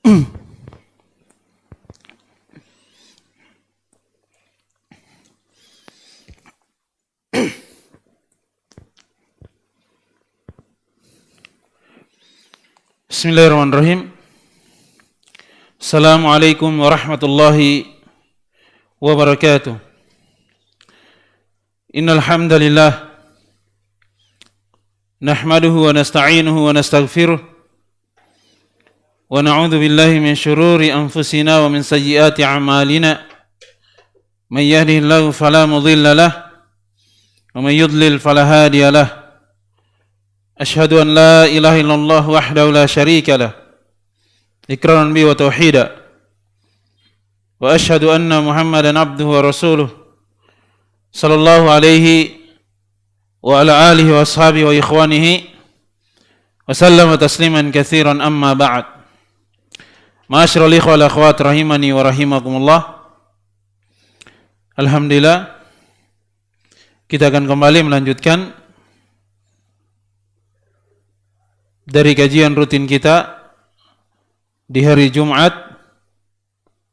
Bismillahirrahmanirrahim. Assalamualaikum warahmatullahi wabarakatuh. Innal hamdalillah nahmaduhu wa nasta'inuhu wa nastaghfiruh wa na'udzu billahi min shururi anfusina wa min sayyiati a'malina. May yahdihillahu fala mudilla lahu wa may yudlil fala hadiya lahu. Ashhadu an la ilaha illallah wahdahu la syarika lah iqraran bi wa tauhida wa ashhadu anna Muhammadan abduhu wa rasuluh sallallahu alaihi wa ala alihi wa ashabihi wa ikhwanihi wa sallama tasliman katsiran amma ba'd. Ma'asyiral ikhwal akhwat rahimani wa rahimakumullah. Alhamdulillah, kita akan kembali melanjutkan dari kajian rutin kita di hari Jumat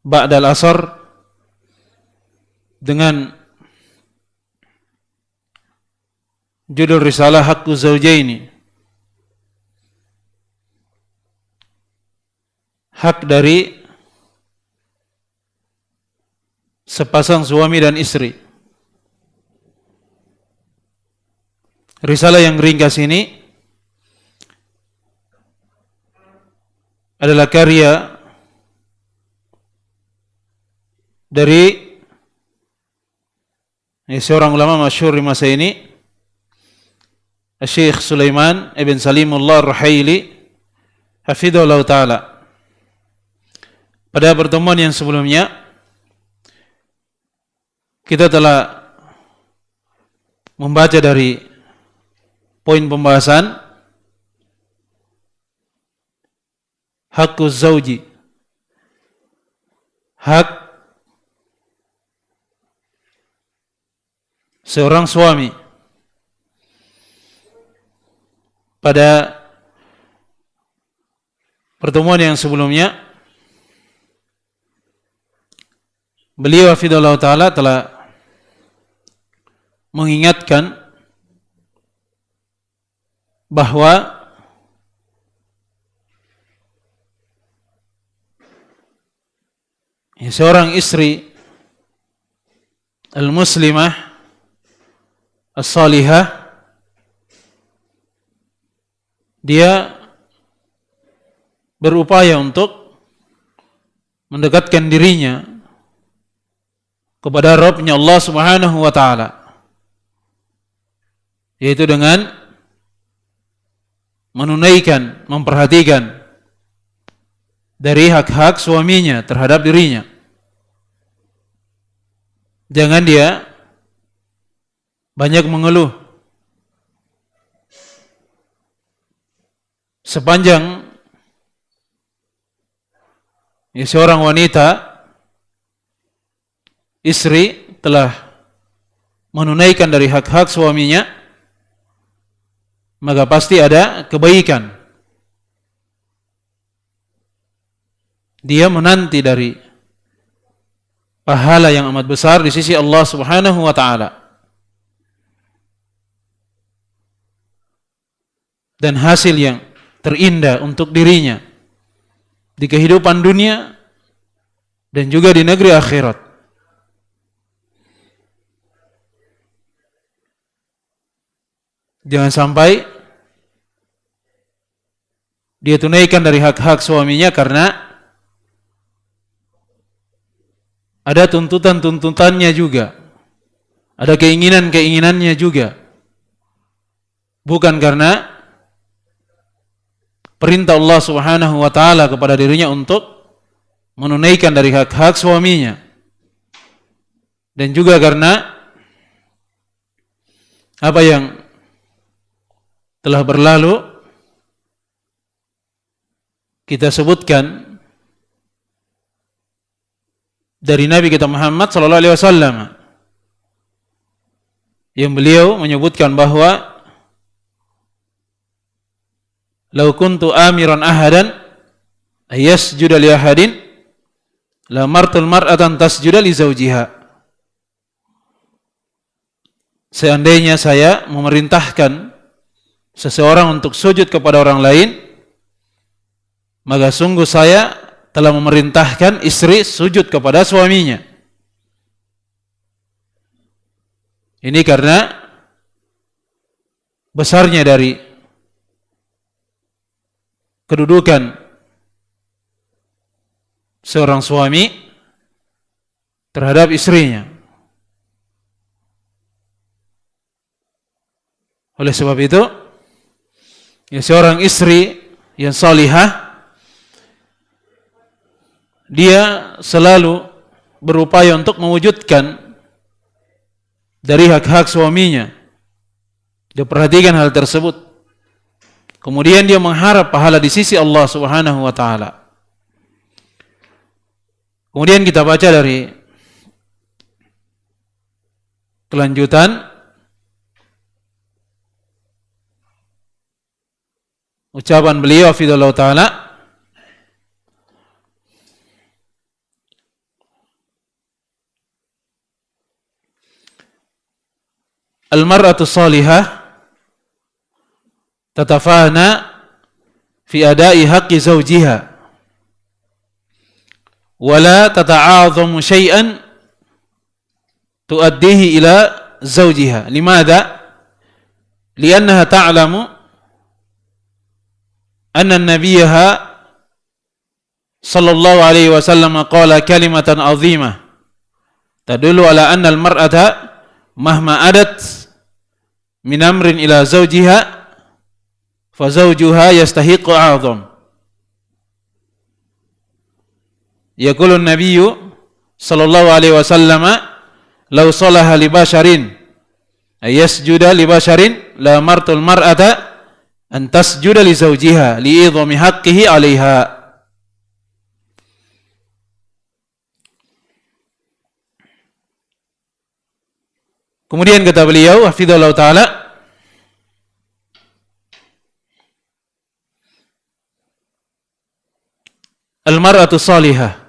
ba'dal asar dengan judul risalah Haqquz Zawjaini, hak dari sepasang suami dan istri. Risalah yang ringkas ini adalah karya dari seorang ulama masyhur di masa ini, Syekh Sulaiman ibn Salimullah Ar-Ruhaili hafidhahullah ta'ala. Pada pertemuan yang sebelumnya kita telah membaca dari poin pembahasan Haqquz Zawji, hak seorang suami. Pada pertemuan yang sebelumnya beliau hafidhahullah ta'ala telah mengingatkan bahwa seorang istri al-muslimah as-salihah, dia berupaya untuk mendekatkan dirinya kepada Rabb-Nya Allah Subhanahu wa taala, yaitu dengan menunaikan, memperhatikan dari hak-hak suaminya terhadap dirinya. Jangan dia banyak mengeluh. Sepanjang seorang wanita, istri, telah menunaikan dari hak-hak suaminya, maka pasti ada kebaikan. Dia menanti dari pahala yang amat besar di sisi Allah Subhanahu wa taala. Dan hasil yang terindah untuk dirinya di kehidupan dunia dan juga di negeri akhirat. Jangan sampai dia tunaikan dari hak-hak suaminya karena ada tuntutan-tuntutannya juga, ada keinginan-keinginannya juga, bukan karena perintah Allah Subhanahu wa taala kepada dirinya untuk menunaikan dari hak-hak suaminya, dan juga karena apa yang telah berlalu kita sebutkan dari Nabi kita Muhammad sallallahu alaihi wasallam, yang beliau menyebutkan bahwa law kuntu amiran ahadan ayasjuda li ahadin la martul mar'atan tasjuda li zawjiha. Seandainya saya memerintahkan seseorang untuk sujud kepada orang lain, maka sungguh saya telah memerintahkan istri sujud kepada suaminya. Ini karena besarnya dari kedudukan seorang suami terhadap istrinya. Oleh sebab itu, ya, seorang istri yang salihah, dia selalu berupaya untuk mewujudkan dari hak-hak suaminya. Dia perhatikan hal tersebut. Kemudian dia mengharap pahala di sisi Allah Subhanahu wa taala. Kemudian kita baca dari kelanjutan ucapan beliau hafizallahu taala, al-mar'atu salihah tatafana fi ada'i haqqi zawjiha wa la tata'adhamu syai'an tuaddihi ila zawjiha. Limadha? Li'annaha ta'lamu anna nabiyyaha sallallahu alaihi wasallam qala kalimatan azimah tadullu ala anna al-mar'ata mahma adat min amrin ila zawjiha fa zawjuha yastahiqu a'zam. Yaqulu an-nabiyyu sallallahu alaihi wasallam law salaha li basharin ayasjuda li basharin la martul mar'ata an tasjuda li zawjiha li idhami haqqihi 'alaiha. Kemudian kata beliau hafizallahu taala, al-mar'atu salihah,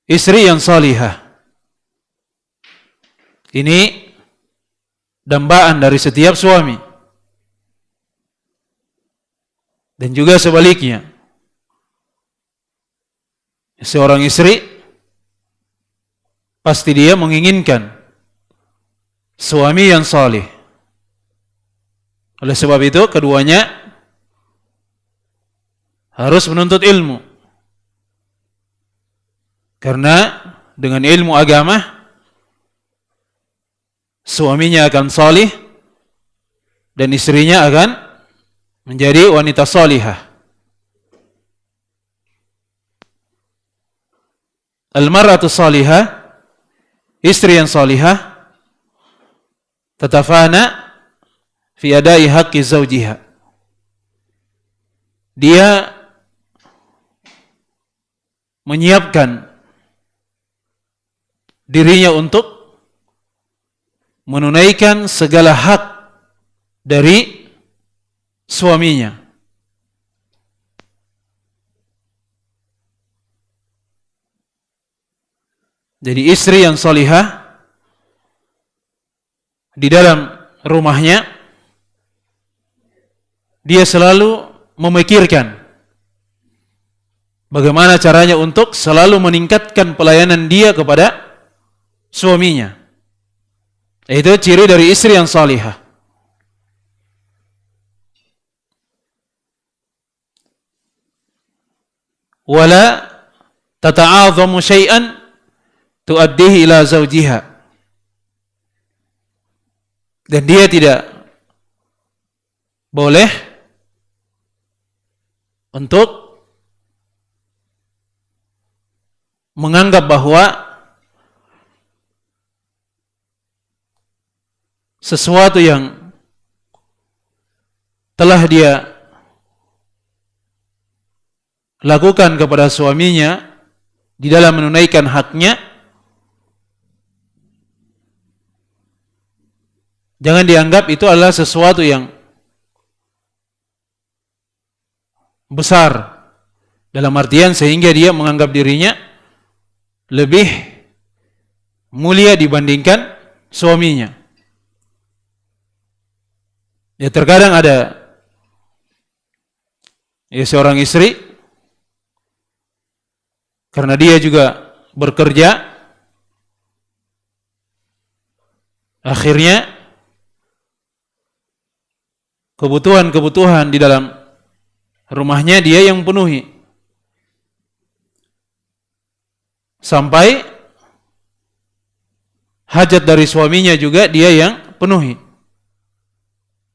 istri yang salihah, ini dambaan dari setiap suami. Dan juga sebaliknya, seorang istri pasti dia menginginkan suami yang saleh. Oleh sebab itu keduanya harus menuntut ilmu. Karena dengan ilmu agama suaminya akan saleh dan istrinya akan menjadi wanita salihah. Al-mar'atu salihah, istri yang salihah, tatafana fi adai haqqi zawjiha. Dia menyiapkan dirinya untuk menunaikan segala hak dari suaminya. Jadi istri yang salihah di dalam rumahnya, dia selalu memikirkan bagaimana caranya untuk selalu meningkatkan pelayanan dia kepada suaminya. Itu ciri dari istri yang salihah. Wala tata'adhamu syai'an tuaddihi ila zawjiha. Dan dia tidak boleh untuk menganggap bahwa sesuatu yang telah dia lakukan kepada suaminya di dalam menunaikan haknya, jangan dianggap itu adalah sesuatu yang besar Dalam artian sehingga dia menganggap dirinya lebih mulia dibandingkan suaminya. Ya terkadang ada seorang istri, karena dia juga bekerja, akhirnya kebutuhan-kebutuhan di dalam rumahnya dia yang penuhi. Sampai hajat dari suaminya juga dia yang penuhi.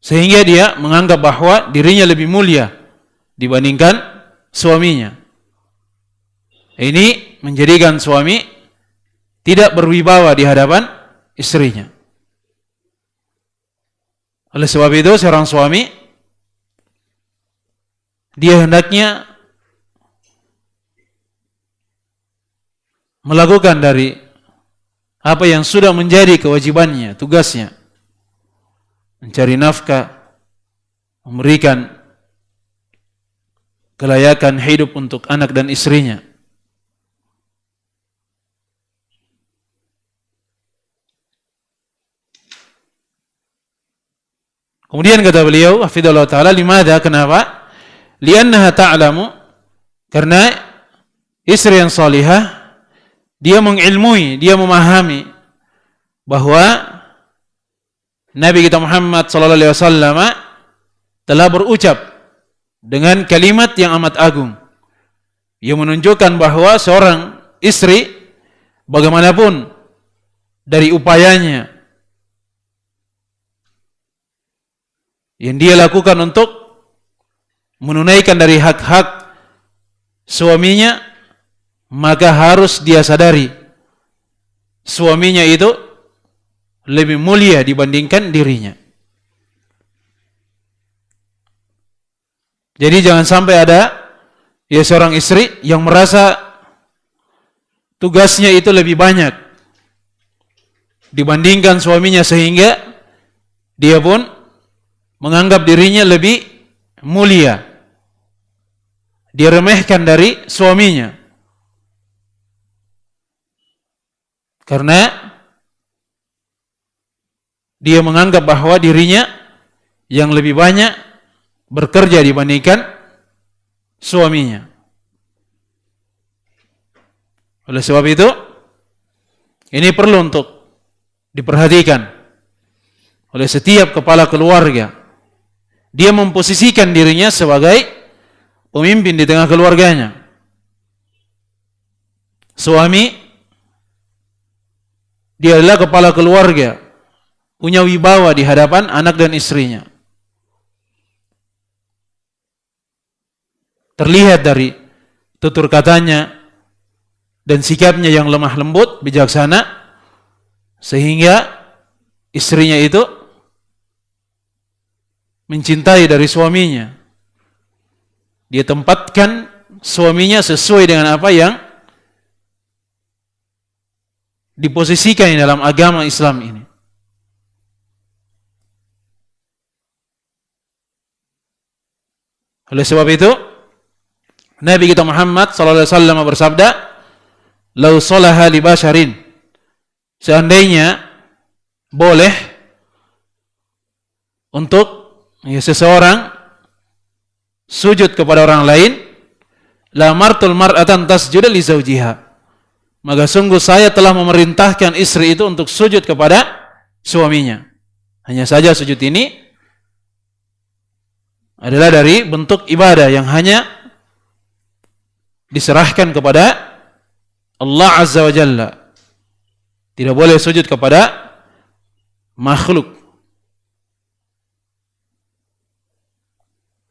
Sehingga dia menganggap bahwa dirinya lebih mulia dibandingkan suaminya. Ini menjadikan suami tidak berwibawa di hadapan istrinya. Oleh sebab itu seorang suami dia hendaknya melakukan dari apa yang sudah menjadi kewajibannya, tugasnya, mencari nafkah, memberikan kelayakan hidup untuk anak dan istrinya. Kemudian kata beliau, hafizallahu taala, limadha, kenapa? Li'annaha ta'lamu, karena istri yang salihah dia mengilmui, dia memahami bahwa Nabi kita Muhammad sallallahu alaihi wasallam telah berucap dengan kalimat yang amat agung yang menunjukkan bahwa seorang istri bagaimanapun dari upayanya yang dia lakukan untuk menunaikan dari hak-hak suaminya, maka harus dia sadari suaminya itu lebih mulia dibandingkan dirinya. Jadi jangan sampai ada seorang istri yang merasa tugasnya itu lebih banyak dibandingkan suaminya, sehingga dia pun menganggap dirinya lebih mulia, dia remehkan dari suaminya. Karena dia menganggap bahwa dirinya yang lebih banyak bekerja dibandingkan suaminya. Oleh sebab itu, ini perlu untuk diperhatikan oleh setiap kepala keluarga. Dia memposisikan dirinya sebagai pemimpin di tengah keluarganya. Suami dia adalah kepala keluarga, punya wibawa di hadapan anak dan istrinya. Terlihat dari tutur katanya dan sikapnya yang lemah lembut, bijaksana, sehingga istrinya itu mencintai dari suaminya. Dia tempatkan suaminya sesuai dengan apa yang diposisikan di dalam agama Islam ini. Oleh sebab itu, Nabi kita Muhammad sallallahu alaihi wasallam bersabda, "Lau salaha li basharin." Seandainya boleh untuk seseorang sujud kepada orang lain, la martul mar'atan tasjuda li zawjiha. Maka sungguh saya telah memerintahkan istri itu untuk sujud kepada suaminya. Hanya saja sujud ini adalah dari bentuk ibadah yang hanya diserahkan kepada Allah Azza wa Jalla. Tidak boleh sujud kepada makhluk.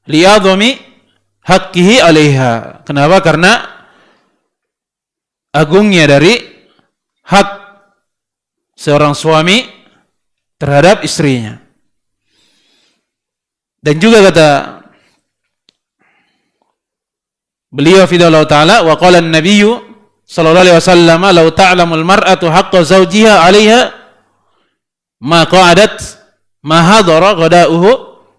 Li'adhami haqqihi 'alaiha. Kenapa? Karena agungnya dari hak seorang suami terhadap istrinya. Dan juga kata beliau fidallahu ta'ala, wa qala an-nabiyyu sallallahu alaihi wasallam, law ta'lamul mar'atu haqqa zawjiha 'alaiha ma qa'adat ma hadara ghada'uhu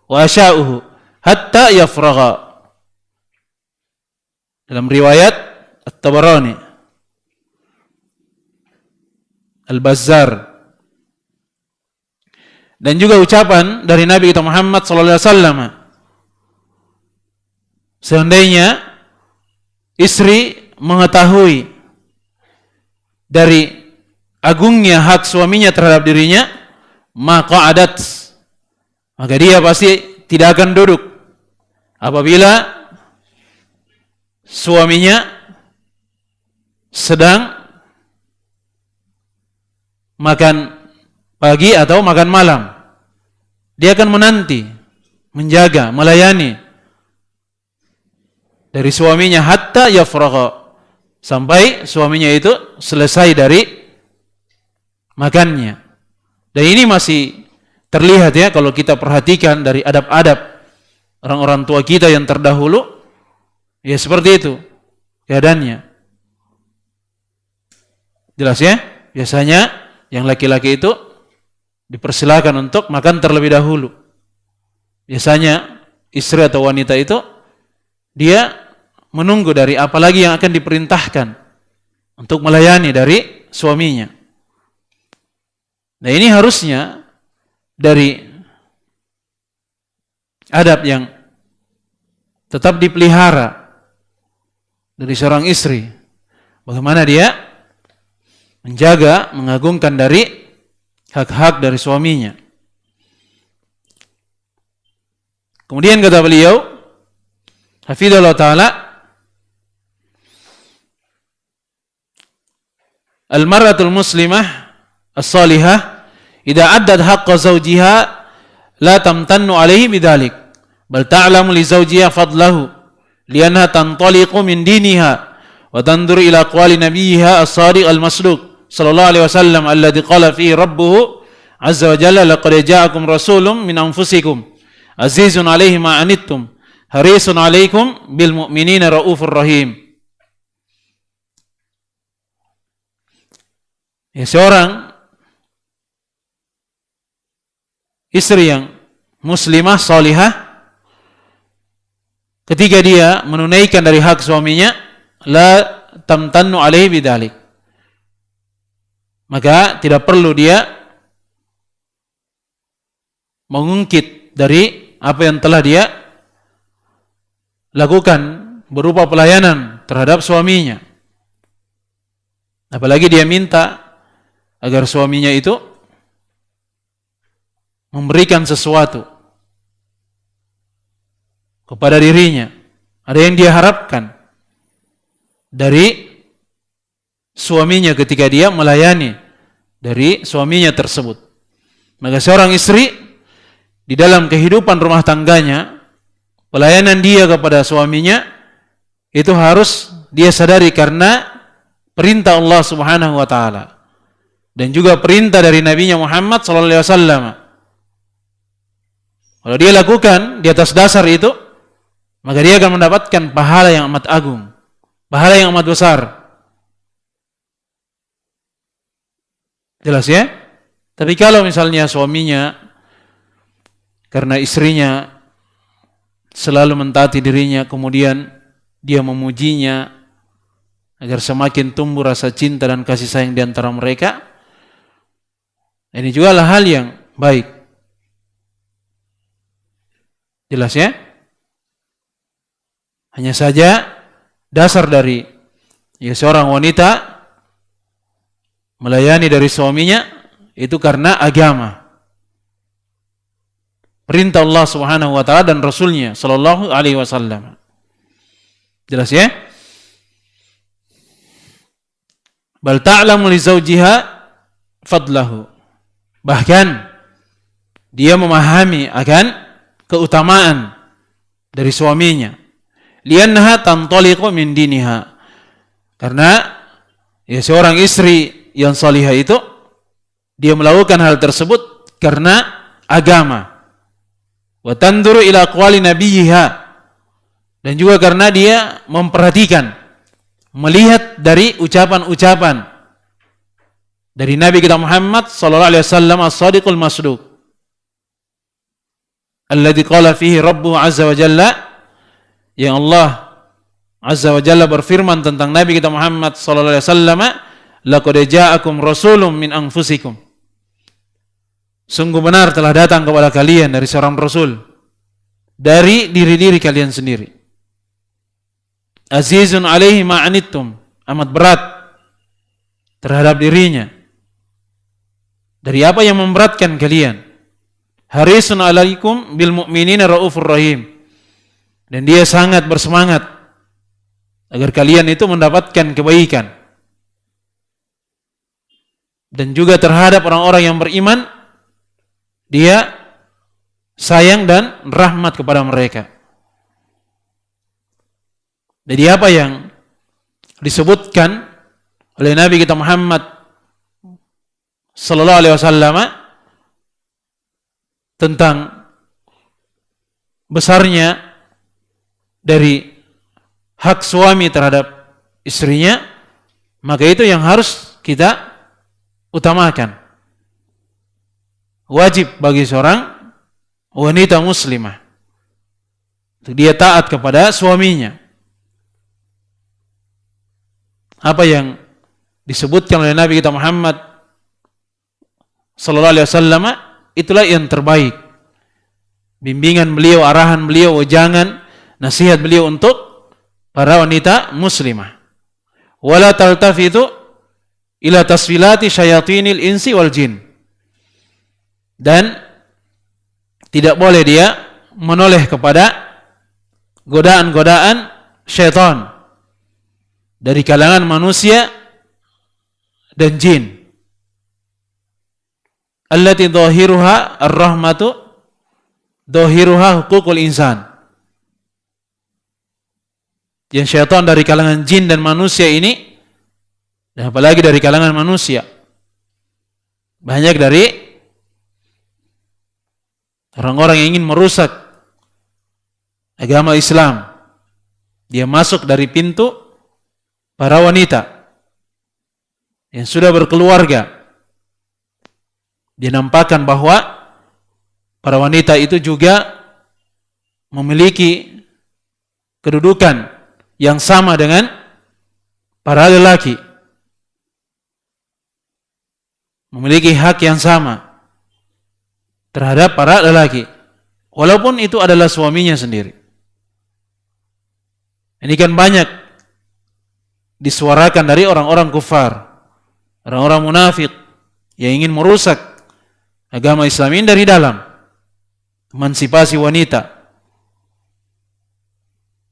wa asha'uhu hatta yafragha. dalam riwayat At-Tabarani, Al-Bazzar, dan juga ucapan dari Nabi kita Muhammad sallallahu alaihi wasallam, seandainya istri mengetahui dari agungnya hak suaminya terhadap dirinya, maka dia pasti tidak akan duduk apabila suaminya sedang makan pagi atau makan malam. Dia akan menanti, menjaga, melayani dari suaminya hatta yafragha, sampai suaminya itu selesai dari makannya. Dan ini masih terlihat ya kalau kita perhatikan dari adab-adab orang-orang tua kita yang terdahulu, ya seperti itu keadaannya. Jelas ya? Biasanya yang laki-laki itu dipersilakan untuk makan terlebih dahulu. Biasanya istri atau wanita itu dia menunggu dari apa lagi yang akan diperintahkan untuk melayani dari suaminya. Nah, ini harusnya dari adab yang tetap dipelihara dari seorang istri, bagaimana dia menjaga, mengagungkan dari hak-hak dari suaminya. Kemudian kata beliau, hafizallahu ta'ala, al-mar'atul muslimah as-salihah idza addat haqqa zawjiha la tamtannu alaihi bidzalik bal ta'lamu li zawjiha fadlahu lianha tantaliqu min diniha wa tanzuru ila aqwali nabiyha as-sadiq al-masduq sallallahu alaihi wasallam alladhi qala fihi rabbuhu azza wa jalla laqad ja'akum rasulun min anfusikum azizun alaihi ma anittum harisun alaikum bil mu'minina raufur rahim. Ya, seorang istri yang muslimah salihah, ketika dia menunaikan dari hak suaminya, la tamtannu alaihi bidzalik, maka tidak perlu dia mengungkit dari apa yang telah dia lakukan berupa pelayanan terhadap suaminya. Apalagi dia minta agar suaminya itu memberikan sesuatu kepada dirinya. Ada yang dia harapkan dari suaminya ketika dia melayani dari suaminya tersebut. Maka seorang istri di dalam kehidupan rumah tangganya, pelayanan dia kepada suaminya itu harus dia sadari karena perintah Allah Subhanahu wa taala dan juga perintah dari Nabi-Nya Muhammad sallallahu alaihi wasallam. Kalau dia lakukan di atas dasar itu, maka dia akan mendapatkan pahala yang amat agung, pahala yang amat besar. Jelas ya? Tapi kalau misalnya suaminya karena istrinya selalu mentaati dirinya, kemudian dia memujinya agar semakin tumbuh rasa cinta dan kasih sayang di antara mereka, ini juga adalah hal yang baik. Jelas ya? Hanya saja dasar dari seorang wanita melayani dari suaminya itu karena agama, perintah Allah Subhanahu wa taala dan Rasulnya sallallahu alaihi wasallam. Jelas ya? Bal ta'lamu li zawjiha fadlahu. Bahkan dia memahami akan keutamaan dari suaminya. Liannaha tantaliqu min diniha. Karena seorang istri yang salihah itu dia melakukan hal tersebut karena agama. Wa tanzuru ila aqwali nabiyha, dan juga karena dia memperhatikan, melihat dari ucapan-ucapan dari Nabi kita Muhammad sallallahu alaihi wasallam as-sadiqul masduq alladzi qala fihi rabbuhu azza wa jalla, yang Allah Azza wa Jalla berfirman tentang Nabi kita Muhammad sallallahu alaihi wasallam, "Laqad ja'akum rasulun min anfusikum." Sungguh benar telah datang kepada kalian dari seorang rasul dari diri-diri kalian sendiri. Azizun alaihi ma anittum, amat berat terhadap dirinya dari apa yang memberatkan kalian. Harisun alaikum bil mu'minina raufur rahim, dan dia sangat bersemangat agar kalian itu mendapatkan kebaikan. Dan juga terhadap orang-orang yang beriman, dia sayang dan rahmat kepada mereka. Jadi apa yang disebutkan oleh Nabi kita Muhammad sallallahu alaihi wasallam tentang besarnya dari hak suami terhadap istrinya, maka itu yang harus kita utamakan. Wajib bagi seorang wanita muslimah untuk dia taat kepada suaminya. Apa yang disebutkan oleh Nabi kita Muhammad sallallahu alaihi wasallam itulah yang terbaik. Bimbingan beliau, arahan beliau, wejangan, nasihat beliau untuk para wanita muslimah. Wala taltafitu ila tasfilati syayatinil insi wal jin. Dan tidak boleh dia menoleh kepada godaan-godaan syaitan dari kalangan manusia dan jin. Allati dhahiruha ar-rahmatu, dhahiruha huququl insan. Yang syaitan dari kalangan jin dan manusia ini, dan apalagi dari kalangan manusia, banyak dari orang-orang yang ingin merusak agama Islam. Dia masuk dari pintu para wanita yang sudah berkeluarga. Dia nampakkan bahwa para wanita itu juga memiliki kedudukan yang sama dengan para lelaki, memiliki hak yang sama terhadap para lelaki, walaupun itu adalah suaminya sendiri. Ini kan banyak disuarakan dari orang-orang kufar, orang-orang munafik yang ingin merusak agama Islam ini dari dalam, emansipasi wanita.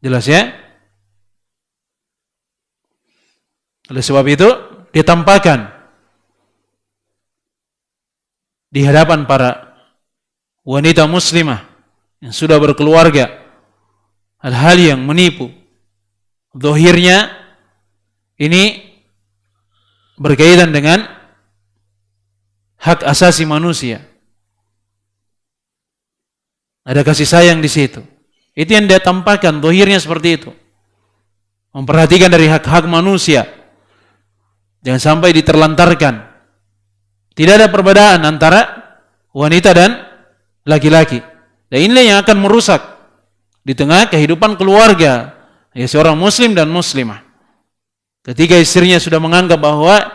Jelas ya? Oleh sebab itu ditampakkan di hadapan para wanita muslimah yang sudah berkeluarga hal-hal yang menipu. Zahirnya ini berkaitan dengan hak asasi manusia. Ada kasih sayang di situ. Itu yang dia tampakkan, zahirnya seperti itu. Memperhatikan dari hak-hak manusia. Jangan sampai diterlantarkan. Tidak ada perbedaan antara wanita dan laki-laki. Dan inilah yang akan merusak di tengah kehidupan keluarga ya seorang muslim dan muslimah. Ketika istrinya sudah menganggap bahwa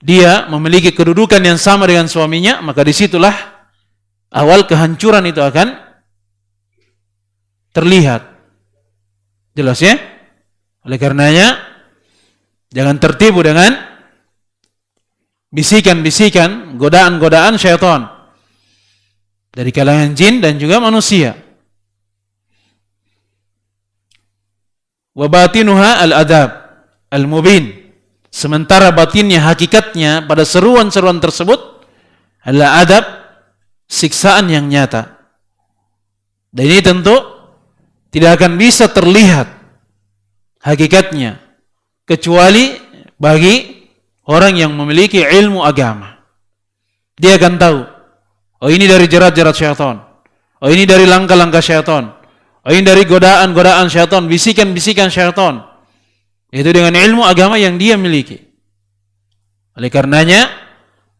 dia memiliki kedudukan yang sama dengan suaminya, maka disitulah awal kehancuran itu akan terlihat. Jelas ya? Oleh karenanya jangan tertipu dengan bisikan-bisikan, godaan-godaan syaitan dari kalangan jin dan juga manusia. Wa batinuha al-adab al-mubin. Sementara batinnya, hakikatnya pada seruan-seruan tersebut adalah adab, siksaan yang nyata. Dan ini tentu tidak akan bisa terlihat hakikatnya kecuali bagi orang yang memiliki ilmu agama. Dia akan tahu, oh ini dari jerat-jerat syaitan, oh ini dari langkah-langkah syaitan, oh ini dari godaan-godaan syaitan, bisikan-bisikan syaitan. Itu dengan ilmu agama yang dia miliki. Oleh karenanya,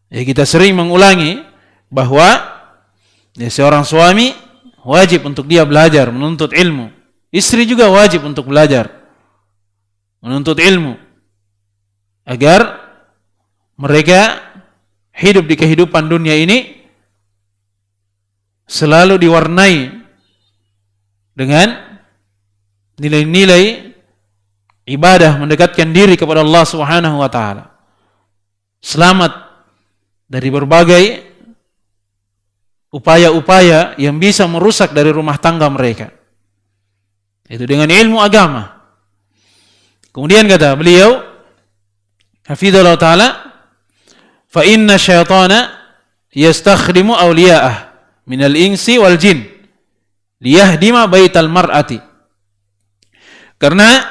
ya kita sering mengulangi bahwa ya seorang suami wajib untuk dia belajar, menuntut ilmu Istri juga wajib untuk belajar, menuntut ilmu, agar mereka hidup di kehidupan dunia ini selalu diwarnai dengan nilai-nilai ibadah, mendekatkan diri kepada Allah Subhanahu wa taala. Selamat dari berbagai upaya-upaya yang bisa merusak dari rumah tangga mereka. Itu dengan ilmu agama. Kemudian kata beliau, hafizallahu taala, fa inna syaitana yastakhdimu awliya'ah minal insi wal jin liyahdima baital mar'ati. Karena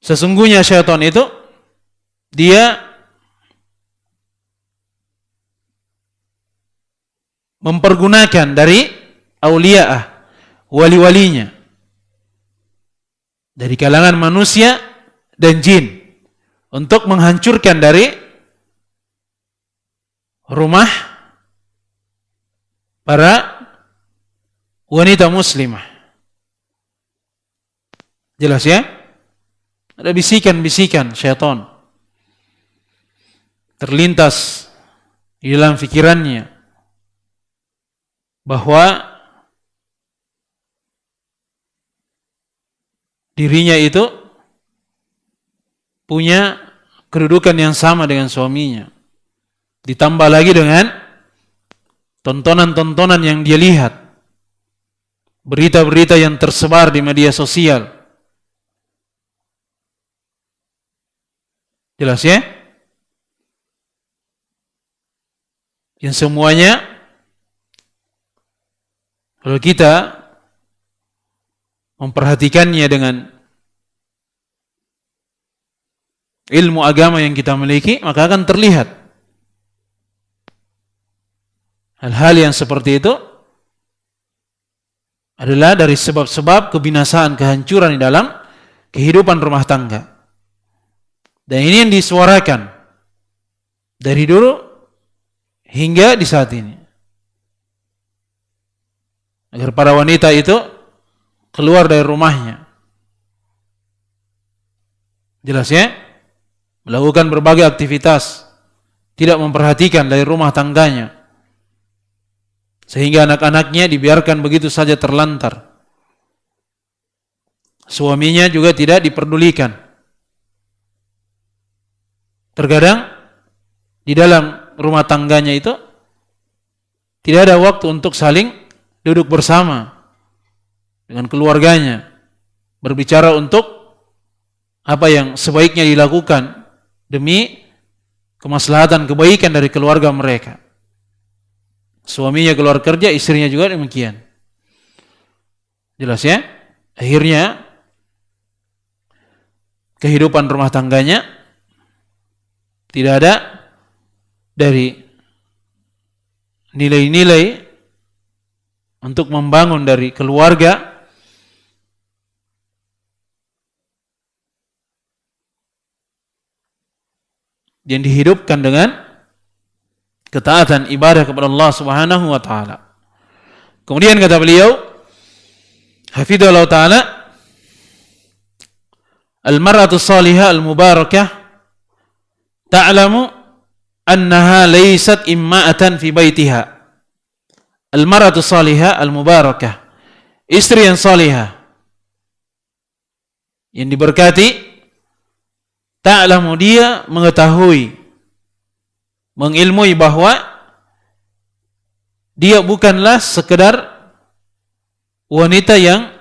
sesungguhnya syaitan itu dia mempergunakan dari awliya'ah, wali-walinya dari kalangan manusia dan jin untuk menghancurkan dari rumah para wanita muslimah. Jelas ya? Ada bisikan-bisikan syaitan terlintas di dalam fikirannya bahwa dirinya itu punya kedudukan yang sama dengan suaminya. Ditambah lagi dengan tontonan-tontonan yang dia lihat, berita-berita yang tersebar di media sosial. Jelas ya? Yang semuanya kalau kita memperhatikannya dengan ilmu agama yang kita miliki, maka akan terlihat hal-hal yang seperti itu adalah dari sebab-sebab kebinasaan, kehancuran di dalam kehidupan rumah tangga. Dan ini yang disuarakan dari dulu hingga di saat ini, agar para wanita itu keluar dari rumahnya. Jelas ya? Melakukan berbagai aktivitas, tidak memperhatikan dari rumah tangganya, sehingga anak-anaknya dibiarkan begitu saja terlantar. Suaminya juga tidak diperdulikan. Terkadang di dalam rumah tangganya itu tidak ada waktu untuk saling duduk bersama dengan keluarganya, berbicara untuk apa yang sebaiknya dilakukan demi kemaslahatan, kebaikan dari keluarga mereka. Suaminya keluar kerja, istrinya juga demikian. Jelas ya? Akhirnya kehidupan rumah tangganya tidak ada dari nilai-nilai untuk membangun dari keluarga yang dihidupkan dengan ketaatan ibadah kepada Allah Subhanahu wa taala. Kemudian kata beliau, hafizallahu taala, al-mar'atu salihah al-mubarakah ta'lamu annaha laysat imma'atan fi baitiha. Al-mar'atu salihah al-mubarakah, istri yang salihah yang diberkati, ta'lamu, dia mengetahui, mengilmui bahwa dia bukanlah sekedar wanita yang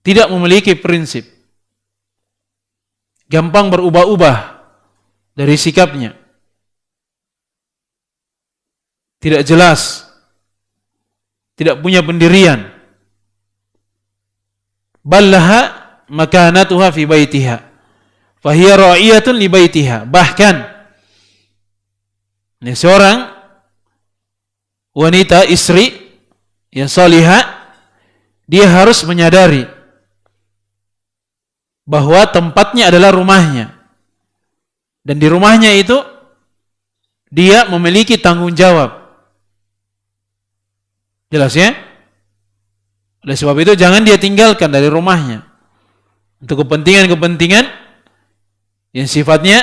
tidak memiliki prinsip, gampang berubah-ubah dari sikapnya, tidak jelas, tidak punya pendirian. Ballaha makanatuha fi baitiha fahiya ra'iyatun li baitiha. Bahkan ini seorang wanita, istri yang salihah, dia harus menyadari bahwa tempatnya adalah rumahnya, dan di rumahnya itu dia memiliki tanggung jawab. Jelas ya? Oleh sebab itu jangan dia tinggalkan dari rumahnya untuk kepentingan-kepentingan yang sifatnya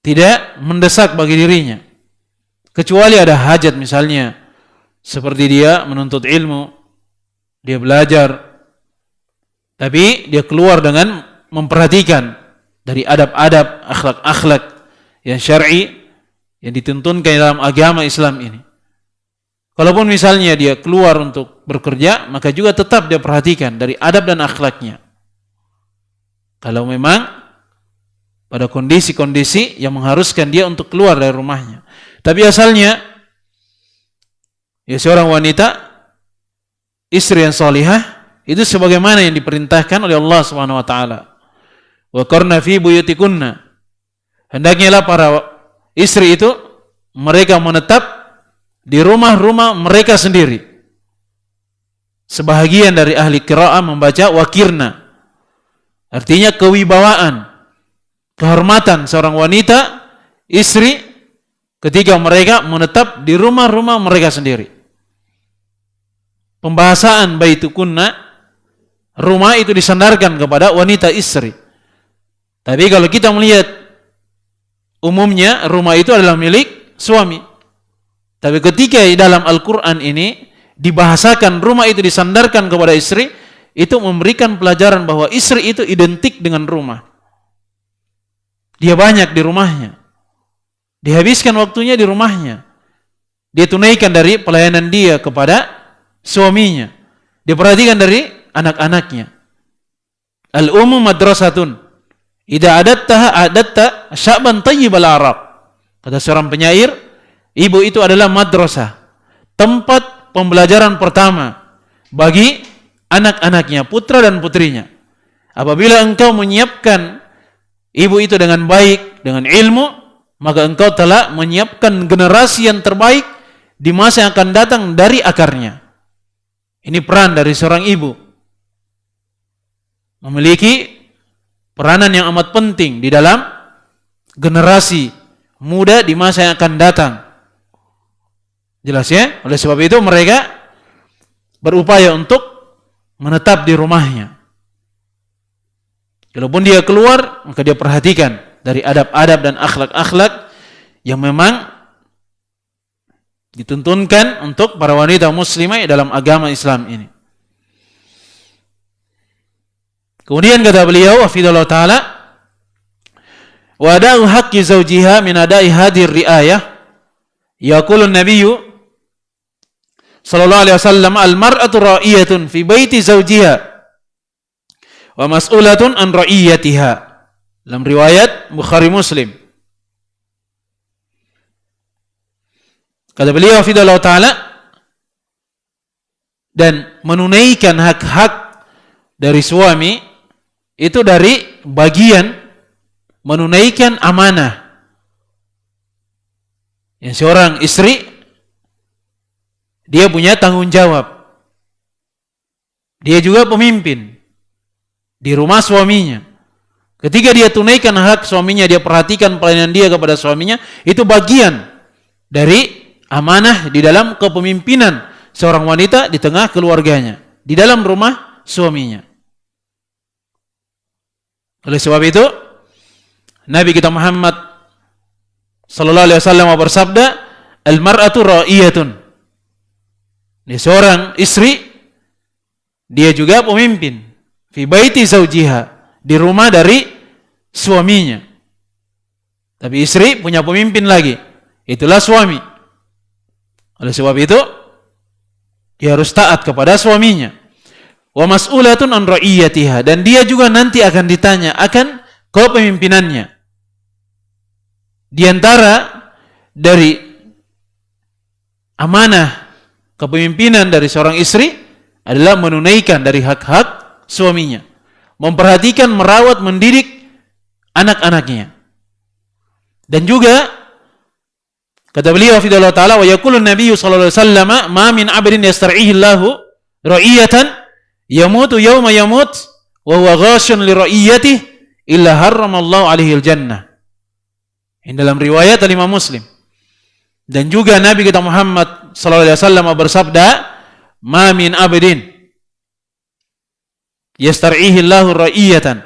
tidak mendesak bagi dirinya. Kecuali ada hajat misalnya, seperti dia menuntut ilmu, dia belajar, tapi dia keluar dengan memperhatikan dari adab-adab, akhlak-akhlak yang syar'i yang dituntunkan dalam agama Islam ini. Kalaupun misalnya dia keluar untuk bekerja, maka juga tetap dia perhatikan dari adab dan akhlaknya. Kalau memang pada kondisi-kondisi yang mengharuskan dia untuk keluar dari rumahnya. Tapi asalnya ya seorang wanita, istri yang salihah, itu sebagaimana yang diperintahkan oleh Allah Subhanahu wa taala. Wa qarna fi buyutikunna. Hendaknya para istri itu mereka menetap di rumah-rumah mereka sendiri. Sebahagian dari ahli qiraah membaca wakirna. Artinya kewibawaan, kehormatan seorang wanita, istri ketika mereka menetap di rumah-rumah mereka sendiri. Pembahasan baitukunna, rumah itu disandarkan kepada wanita istri. Tapi kalau kita melihat umumnya rumah itu adalah milik suami. Tapi ketika dalam Al-Quran ini dibahasakan rumah itu disandarkan kepada istri, itu memberikan pelajaran bahwa istri itu identik dengan rumah. Dia banyak di rumahnya. Dihabiskan waktunya di rumahnya. Dia tunaikan dari pelayanan dia kepada suaminya. Dia perhatikan dari anak-anaknya. Al-ummu madrasatun. Idza adatta sya'ban tayyibal araq. Kata seorang penyair, ibu itu adalah madrasah, tempat pembelajaran pertama bagi anak-anaknya, putra dan putrinya. Apabila engkau menyiapkan ibu itu dengan baik, dengan ilmu, maka engkau telah menyiapkan generasi yang terbaik di masa yang akan datang dari akarnya. Ini peran dari seorang ibu. Memiliki peranan yang amat penting di dalam generasi muda di masa yang akan datang. Jelas ya? Oleh sebab itu mereka berupaya untuk menetap di rumahnya. Kalaupun dia keluar, maka dia perhatikan dari adab-adab dan akhlak-akhlak yang memang dituntunkan untuk para wanita muslimah dalam agama Islam ini. Kemudian kata beliau, hafizallahu ta'ala, wa ada'u haqqi zawjiha min ada'i hadir ri'ayah, yaqulun nabiyyu sallallahu alaihi wasallam, al-mar'atu ra'iyatun fi baiti zawjiha wa mas'ulatun an ra'iyatiha. Dalam riwayat Bukhari Muslim. Kata beliau hafizallahu ta'ala, dan menunaikan hak-hak dari suami itu dari bagian menunaikan amanah. Yang seorang istri dia punya tanggung jawab. Dia juga pemimpin di rumah suaminya. Ketika dia tunaikan hak suaminya, dia perhatikan pelayanan dia kepada suaminya, itu bagian dari amanah di dalam kepemimpinan seorang wanita di tengah keluarganya, di dalam rumah suaminya. Oleh sebab itu, Nabi kita Muhammad sallallahu alaihi wasallam bersabda, al-mar'atu ra'iyatun. Ini seorang istri, dia juga pemimpin fi baiti zawjiha, di rumah dari suaminya. Tapi istri punya pemimpin lagi, itulah suami. Oleh sebab itu dia harus taat kepada suaminya. Wa mas'ulatun an ra'iyatiha, dan dia juga nanti akan ditanya akan kepemimpinannya. Di antara dari amanah kepemimpinan dari seorang istri adalah menunaikan dari hak-hak suaminya, memperhatikan, merawat, mendidik anak-anaknya. Dan juga kata beliau hafizallahu ta'ala, wa yaqulu an-nabiyyu sallallahu alaihi wasallam, ma min 'abdin yastar'ihi Allahu ra'iyatan yamutu yawma yamut wa huwa ghashun li ra'iyatihi illa harramallahu alaihi al-jannah. Ini dalam riwayat Imam Muslim. Dan juga Nabi kita Muhammad sallallahu alaihi wasallam bersabda, "Ma min abdin yastar'ihi Allahu ra'iyatan."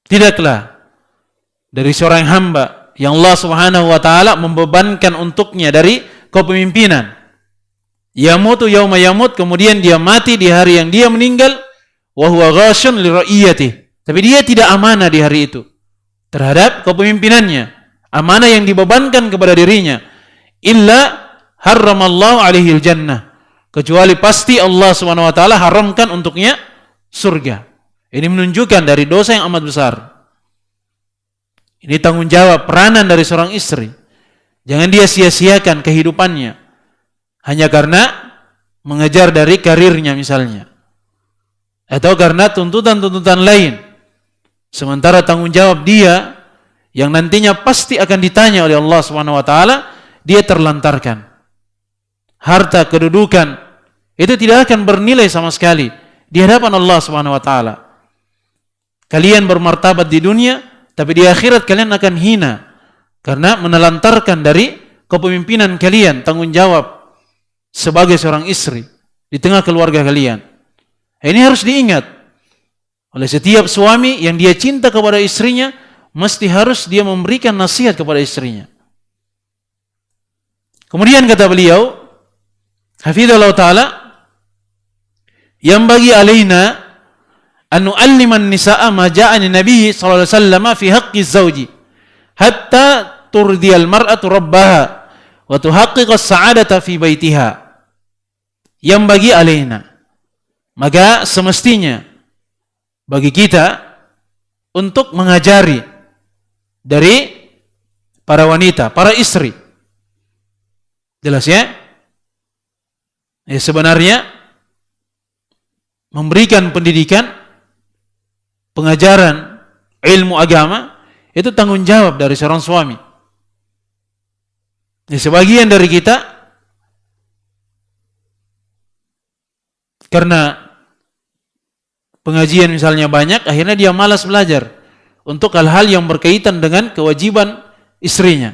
Tidaklah dari seorang hamba yang Allah Subhanahu wa taala membebankan untuknya dari kepemimpinan. Yamutu yauma yamut, kemudian dia mati di hari yang dia meninggal, wa huwa ghashun li ra'iyatihi. Tapi dia tidak amanah di hari itu terhadap kepemimpinannya. Amanah yang dibebankan kepada dirinya, illa harramallahu alaihi jannah, kecuali pasti Allah Subhanahu wa taala haramkan untuknya surga. Ini menunjukkan dari dosa yang amat besar. Ini tanggung jawab peranan dari seorang istri. Jangan dia sia-siakan kehidupannya hanya karena mengejar dari karirnya misalnya, atau karena tuntutan-tuntutan lain. Sementara tanggung jawab dia yang nantinya pasti akan ditanya oleh Allah Subhanahu wa taala, dia terlantarkan. Harta, kedudukan itu tidak akan bernilai sama sekali di hadapan Allah Subhanahu wa taala. Kalian bermartabat di dunia, tapi di akhirat kalian akan hina karena menelantarkan dari kepemimpinan kalian, tanggung jawab sebagai seorang istri di tengah keluarga kalian. Ini harus diingat oleh setiap suami yang dia cinta kepada istrinya. Mesti harus dia memberikan nasihat kepada istrinya. Kemudian kata beliau, hafizallahu ta'ala, yang bagi alaina an nu'alliman nisa'a ma ja'ani nabi sallallahu alaihi wasallam fi haqqi zawji hatta turdiyal mar'atu rabbaha wa tuhaqqiqa as-sa'adata fi baitiha. Yang bagi alaina, maka semestinya bagi kita untuk mengajari dari para wanita, para istri. Jelas ya? Sebenarnya memberikan pendidikan, pengajaran ilmu agama itu tanggung jawab dari seorang suami. Sebagian dari kita karena pengajian misalnya banyak, akhirnya dia malas belajar untuk hal-hal yang berkaitan dengan kewajiban istrinya.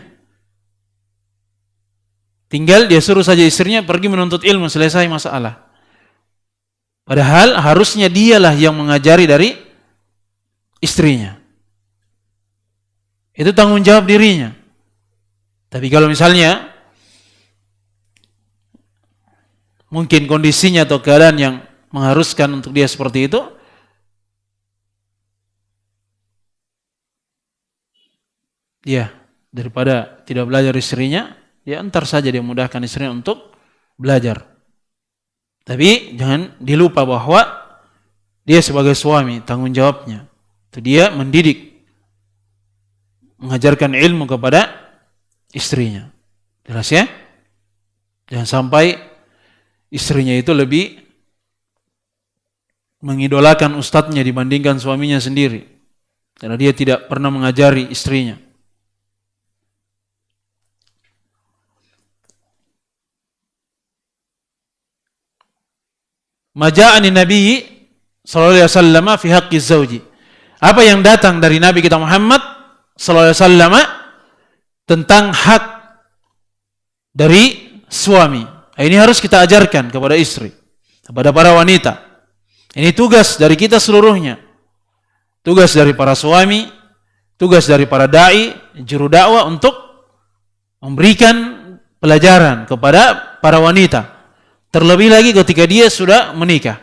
Tinggal dia suruh saja istrinya pergi menuntut ilmu, selesai masalah. Padahal harusnya dialah yang mengajari dari istrinya. Itu tanggung jawab dirinya. Tapi kalau misalnya mungkin kondisinya atau keadaan yang mengharuskan untuk dia seperti itu, ya, daripada tidak belajar istrinya, ya antar saja dia mudahkan istrinya untuk belajar. Tapi jangan dilupa bahwa dia sebagai suami tanggung jawabnya itu dia mendidik, mengajarkan ilmu kepada istrinya. Jelas ya? Jangan sampai istrinya itu lebih mengidolakan ustadznya dibandingkan suaminya sendiri, karena dia tidak pernah mengajari istrinya. Maja'ani Nabi sallallahu alaihi wasallam fi haqqi zawji. Apa yang datang dari Nabi kita Muhammad sallallahu alaihi wasallam tentang hak dari suami. Ini harus kita ajarkan kepada istri, kepada para wanita. Ini tugas dari kita seluruhnya. Tugas dari para suami, tugas dari para dai, juru dakwah untuk memberikan pelajaran kepada para wanita. Terlebih lagi ketika dia sudah menikah,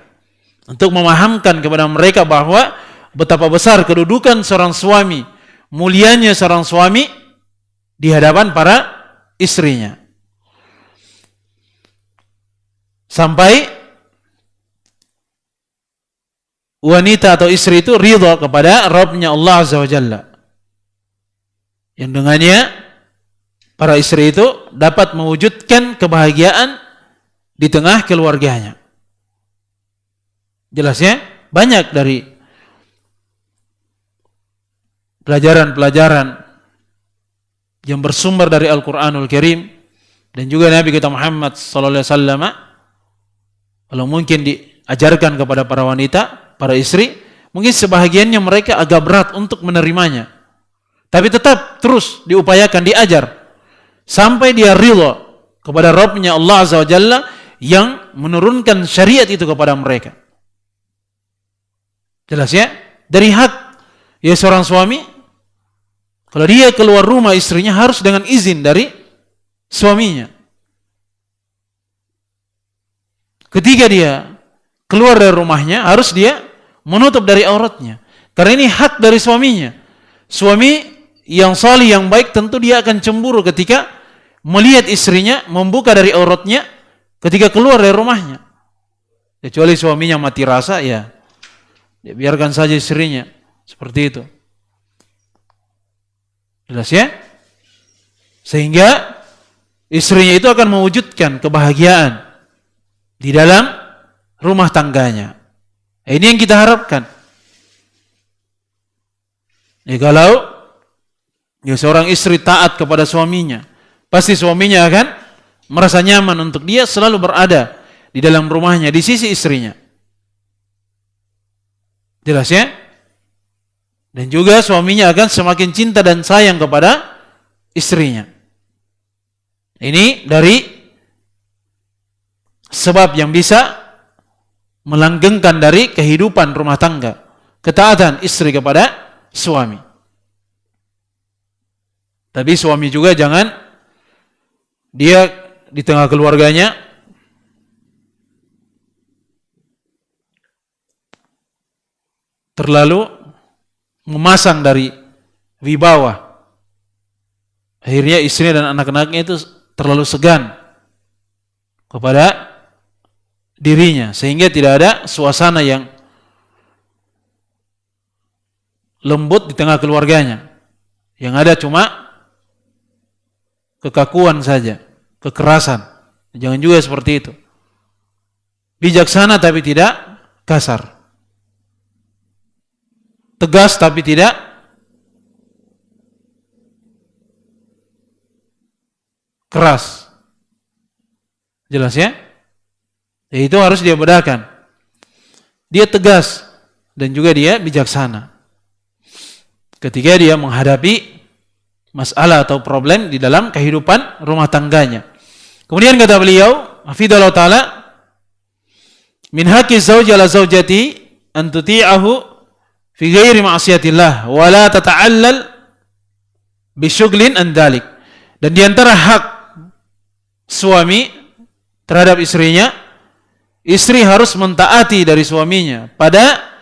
untuk memahamkan kepada mereka bahwa betapa besar kedudukan seorang suami, mulianya seorang suami di hadapan para istrinya. Sampai wanita atau istri itu ridha kepada Rabbnya Allah Azza wa Jalla, yang dengannya para istri itu dapat mewujudkan kebahagiaan di tengah keluarganya. Jelas ya? Banyak dari pelajaran-pelajaran yang bersumber dari Al-Quranul Karim dan juga Nabi kita Muhammad sallallahu alaihi wasallam, kalau mungkin diajarkan kepada para wanita, para istri, mungkin sebahagiannya mereka agak berat untuk menerimanya. Tapi tetap terus diupayakan, diajar. sampai dia ridha kepada Rabbnya Allah Azza wa Jalla yang menurunkan syariat itu kepada mereka. Jelas ya? Dari hak ya seorang suami, kalau dia keluar rumah istrinya harus dengan izin dari suaminya. Ketika dia keluar dari rumahnya, harus dia menutup dari auratnya. Karena ini hak dari suaminya. Suami yang salih, yang baik, tentu dia akan cemburu ketika melihat istrinya membuka dari auratnya ketika keluar dari rumahnya. Kecuali suaminya mati rasa, ya biarkan saja istrinya seperti itu. Jelas ya? Sehingga istrinya itu akan mewujudkan kebahagiaan di dalam rumah tangganya. Ini yang kita harapkan. Kalau seorang istri taat kepada suaminya, pasti suaminya akan merasa nyaman untuk dia selalu berada di dalam rumahnya, di sisi istrinya. Jelas ya? Dan juga suaminya akan semakin cinta dan sayang kepada istrinya. Ini dari sebab yang bisa melanggengkan dari kehidupan rumah tangga, ketaatan istri kepada suami. Tapi suami juga jangan dia di tengah keluarganya terlalu memasang dari wibawa. Akhirnya istri dan anak-anaknya itu terlalu segan kepada dirinya, sehingga tidak ada suasana yang lembut di tengah keluarganya. Yang ada cuma kekakuan saja, kekerasan. Jangan juga seperti itu. Bijaksana tapi tidak kasar. Tegas tapi tidak keras. Jelas ya? Itu harus dia bedakan. Dia tegas dan juga dia bijaksana ketika dia menghadapi masalah atau problem di dalam kehidupan rumah tangganya. Kemudian kata beliau, hafidhallahu taala, min haqqi zawji ala zawjati an tuti'ahu fi ghairi ma'siyatillah wa la tata'allal bi syughlin an dzalik. Dan di antara hak suami terhadap istrinya, istri harus mentaati dari suaminya pada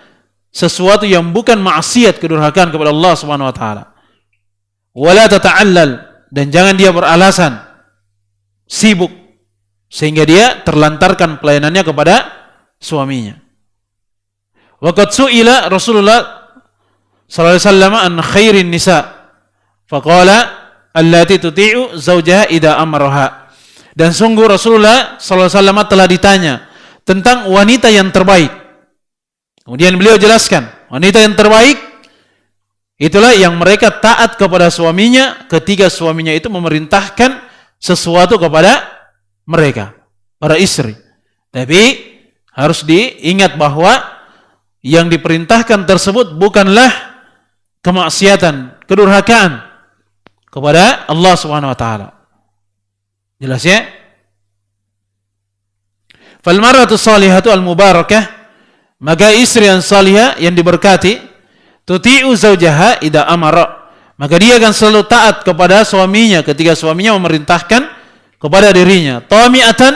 sesuatu yang bukan maksiat, kedurhakaan kepada Allah Subhanahu wa taala. Wala tata'allal, dan jangan dia beralasan sibuk sehingga dia terlantarkan pelayanannya kepada suaminya. Waqad su'ila Rasulullah sallallahu alaihi wasallam an khairin nisa faqala allati tuti'u zawjaha idza amaraha. Dan sungguh Rasulullah sallallahu alaihi wasallam telah ditanya tentang wanita yang terbaik. Kemudian beliau jelaskan, wanita yang terbaik itulah yang mereka taat kepada suaminya ketika suaminya itu memerintahkan sesuatu kepada mereka, para istri. Tapi harus diingat bahwa yang diperintahkan tersebut bukanlah kemaksiatan, kedurhakaan kepada Allah Subhanahu wa taala. Jelas ya? Fal mar'atu salihatu al mubarakah, maka istri yang salihah yang diberkati, tuti'u zaujaha idza amara, maka dia akan selalu taat kepada suaminya ketika suaminya memerintahkan kepada dirinya. Tami'atan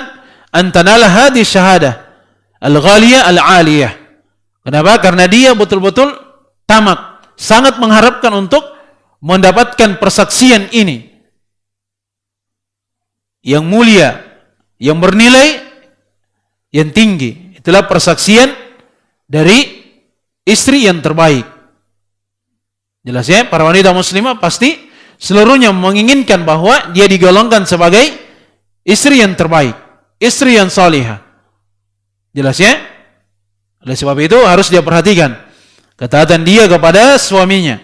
an tanala hadhihi syahadah al-ghaliyah al-'aliyah. Kenapa? Karena dia betul-betul tamak, sangat mengharapkan untuk mendapatkan persaksian ini yang mulia, yang bernilai, yang tinggi. Itulah persaksian dari istri yang terbaik. Jelas ya, para wanita muslimah pasti seluruhnya menginginkan bahwa dia digolongkan sebagai istri yang terbaik, istri yang salihah. Jelas ya? Oleh sebab itu harus dia perhatikan ketaatan dia kepada suaminya.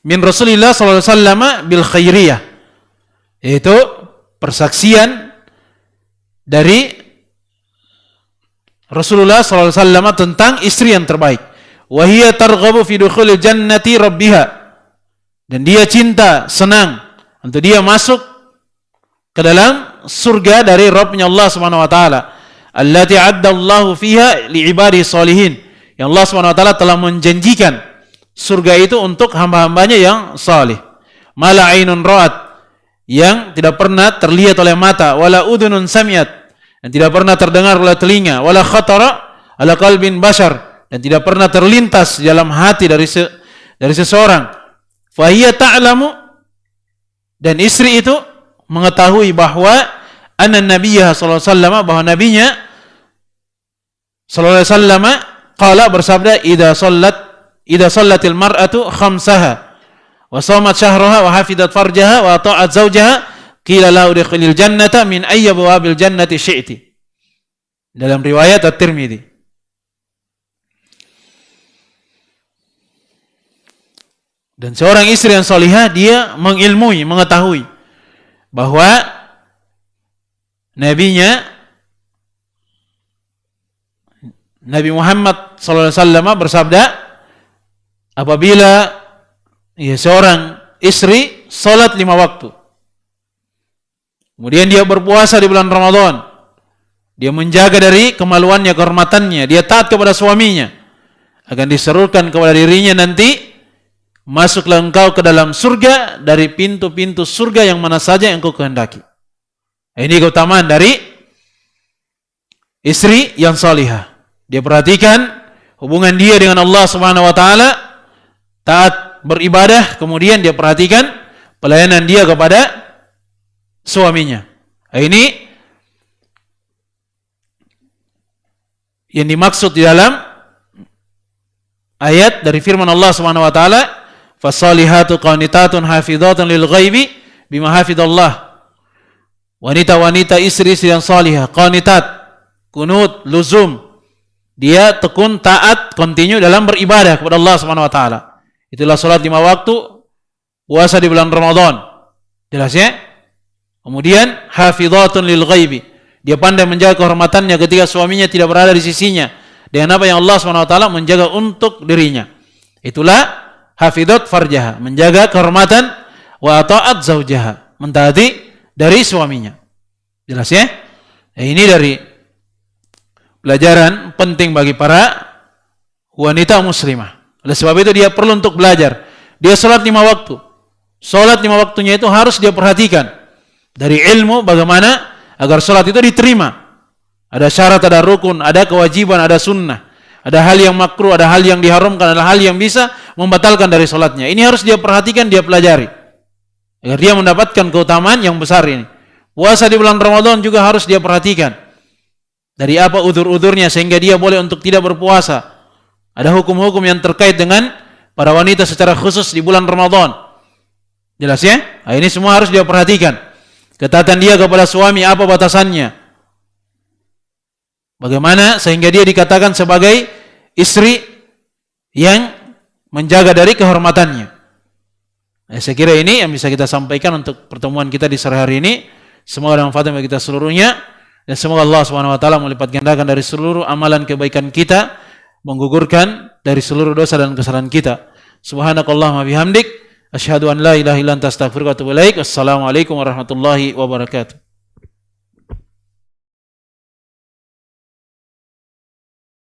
Min Rasulillah sallallahu alaihi wasallam bil khairiyah, yaitu persaksian dari Rasulullah sallallahu alaihi wasallam tentang istri yang terbaik. Wa hiya targhabu fi dukhulil jannati rabbiha, dan dia cinta, senang untuk dia masuk ke dalam surga dari Rabbnya Allah Subhanahu wa taala. Allati 'addallahu fiha li'ibadihi sholihin. Yang Allah Subhanahu wa taala telah menjanjikan surga itu untuk hamba-hambanya yang saleh. Mala 'ainun ra'at, yang tidak pernah terlihat oleh mata, wala udhunun sami'at, dan tidak pernah terdengar oleh telinga, wala khatara ala qalbin bashar, dan tidak pernah terlintas di dalam hati dari seseorang. Fa hiya ta'lamu, dan istri itu mengetahui bahwa anna nabiyya sallallahu alaihi wasallam, bahwa nabinya sallallahu alaihi wasallam qala, bersabda, idza sallatil mar'atu khamsaha wa shamat syahraha wa hafidat farjaha wa ta'at zawjaha qila lahu udkhilil jannata min ayyi abwabil jannati syi'ti. Dalam riwayat At-Tirmidzi. Dan seorang istri yang salihah, dia mengilmui, mengetahui bahwa nabinya Nabi Muhammad SAW bersabda, apabila seorang istri salat 5 waktu, kemudian dia berpuasa di bulan Ramadan, dia menjaga dari kemaluannya, kehormatannya, dia taat kepada suaminya, akan diserukan kepada dirinya nanti, masuklah engkau ke dalam surga dari pintu-pintu surga yang mana saja yang engkau kehendaki. Ini keutamaan dari istri yang salihah. Dia perhatikan hubungan dia dengan Allah Subhanahu wa taala, taat beribadah, kemudian dia perhatikan pelayanan dia kepada suaminya. Ini yang dimaksud di dalam ayat dari firman Allah Subhanahu wa taala, fasalihatu qanitatun hafizatun lil ghaibi bima hafidallah. Wanita-wanita istri-istri yang salihah, qanitat, kunut, luzum, dia tekun, taat, kontinu dalam beribadah kepada Allah Subhanahu wa taala. Itulah salat 5 waktu, puasa di bulan Ramadan. Jelas ya? Kemudian hafizatun lil ghaibi, dia pandai menjaga kehormatannya ketika suaminya tidak berada di sisinya, dengan apa yang Allah Subhanahu wa taala menjaga untuk dirinya. Itulah hafizat farjaha, menjaga kehormatan, wa ta'at zaujaha, mentaati dari suaminya. Jelas ya? Ini dari pelajaran penting bagi para wanita muslimah. Oleh sebab itu dia perlu untuk belajar. Dia salat 5 waktu. Salat 5 waktunya itu harus dia perhatikan. Dari ilmu bagaimana agar salat itu diterima. Ada syarat, ada rukun, ada kewajiban, ada sunnah. Ada hal yang makruh, ada hal yang diharamkan, ada hal yang bisa membatalkan dari salatnya. Ini harus dia perhatikan, dia pelajari, agar dia mendapatkan keutamaan yang besar ini. Puasa di bulan Ramadan juga harus dia perhatikan. Dari apa udzur-udzurnya sehingga dia boleh untuk tidak berpuasa. Ada hukum-hukum yang terkait dengan para wanita secara khusus di bulan Ramadan. Jelas ya? Nah, ini semua harus dia perhatikan. Ketaatan dia kepada suami, apa batasannya? Bagaimana sehingga dia dikatakan sebagai istri yang menjaga dari kehormatannya. Saya kira ini yang bisa kita sampaikan untuk pertemuan kita di sore hari ini. Semoga bermanfaat bagi kita seluruhnya, dan semoga Allah Subhanahu wa taala melipat gandakan dari seluruh amalan kebaikan kita, menggugurkan dari seluruh dosa dan kesalahan kita. Subhanakallahumma bihamdik, asyhadu an la ilaha illa anta astaghfiruka wa atubu ilaik. Wassalamualaikum warahmatullahi wabarakatuh.